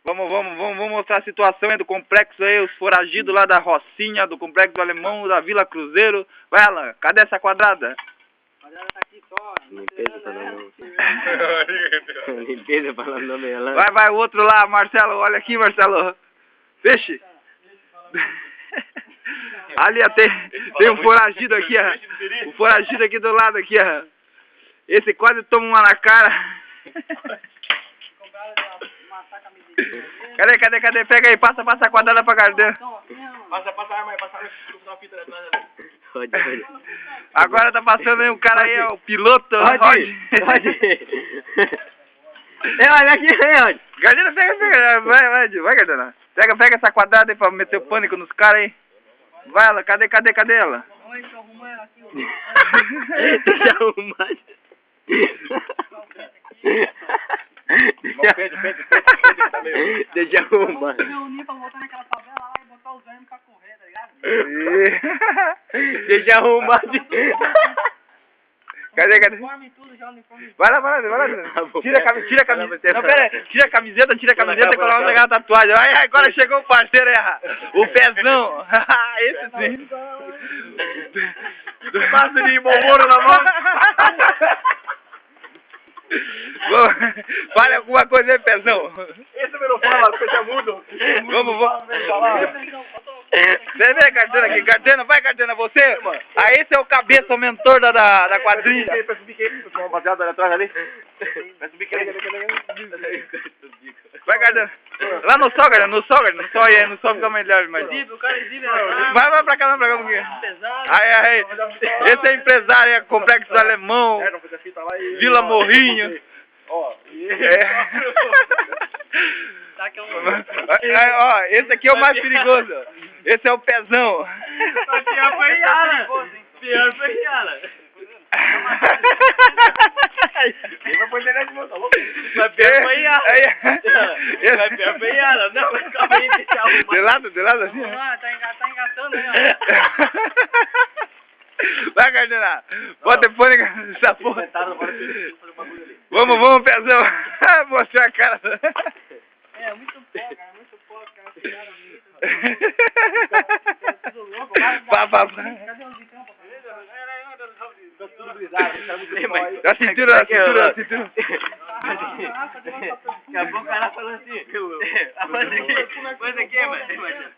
Vamos mostrar a situação aí do complexo aí, os foragidos lá da Rocinha, do complexo do Alemão, da Vila Cruzeiro. Vai, Alan, cadê essa quadrada? A quadrada tá aqui só. Limpeza falando nome ela. Vai, o outro lá, Marcelo, olha aqui, Marcelo. Peixe. Ali, ó, tem um foragido aqui, ó. O foragido aqui do lado, aqui, ó. Esse quase toma uma na cara. Cadê? Pega aí, passa a quadrada pra Gardena. Passa a arma aí, passa a fita atrás ali. Rode. Agora tá passando aí um cara aí, ó, o piloto. Rode. Olha aqui, Rode. Gardena, pega. Vai, Gardena. Pega essa quadrada aí pra meter o pânico nos caras aí. Vai, ela, cadê ela? Olha, deixa eu arrumar ela aqui, ó. Deixa eu arrumar. Deixa eu arrumar. Vamos se reunir pra voltar naquela favela lá e botar os vermes pra correr, tá ligado? Deixa eu arrumar. Cadê? Uniforme e tudo, já uniforme. Vai lá. Tira a camiseta. Não, pera aí. Tira a camiseta e coloca uma tatuagem. Aí, agora chegou o parceiro aí, o pezão. Esse sim. Passa de bombouro na mão. Fale alguma coisa aí, pezão. Esse não fala, porque tá mudo. Vamos. Vem, Gardena aqui. Vai, Gardena, você. Ah, esse é o cabeça, o mentor da quadrilha. Peça o bico aí, uma rapaziada ali atrás ali. Peça o bico aí. Vai, Gardena. Lá no sol, Gardena, no sol fica melhor, mas... Vai pra cá, um pouquinho. Aí. Esse é empresário, é complexo do Alemão, Vila Morrinho. Ó, ó, esse aqui é o mais perigoso. Esse é o pezão. Pior foi ela. Vai pôr internet de volta, tá louco? Mas pior foi ela. Vai pior foi ela. Não, mas calma aí, deixa eu arrumar. De lado assim. Vamos lá, tá engatando aí, ó. Vai, Gardena. Bota fone nessa porra. Vamos, pezão. Mostrar a cara. É muito pó, cara, cara. Tudo louco, vai. Cadê os de campo? Tá tudo brisado, tá muito bem, mas... A cintura. Daqui a pouco o cara falando assim... Coisa aqui, mano.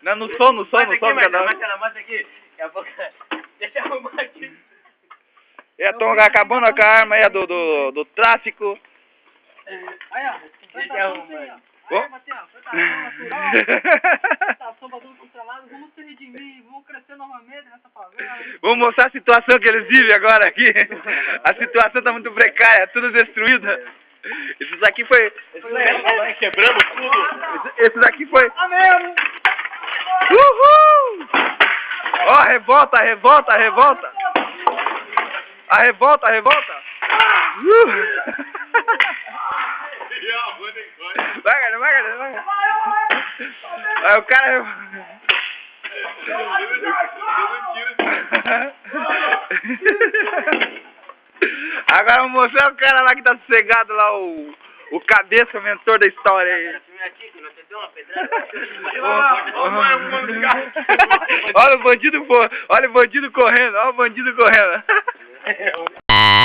Não, no som, Mostra aqui. Daqui a pouco... Deixa eu arrumar aqui. Estão acabando com a arma aí do tráfico. Aí, ó. Deixa eu arrumar. Vamos se redimir, vamos crescer novamente nessa favela. Vamos mostrar a situação que eles vivem agora aqui. A situação tá muito precária, tudo destruído. Isso daqui foi... Quebramos tudo. Esse daqui foi... Uhul! Ó, revolta! A revolta! Vai, Gardena. Aí o cara... Agora vamos mostrar o cara lá que tá sossegado lá, o cabeça, o mentor da história aí. Olha o bandido correndo,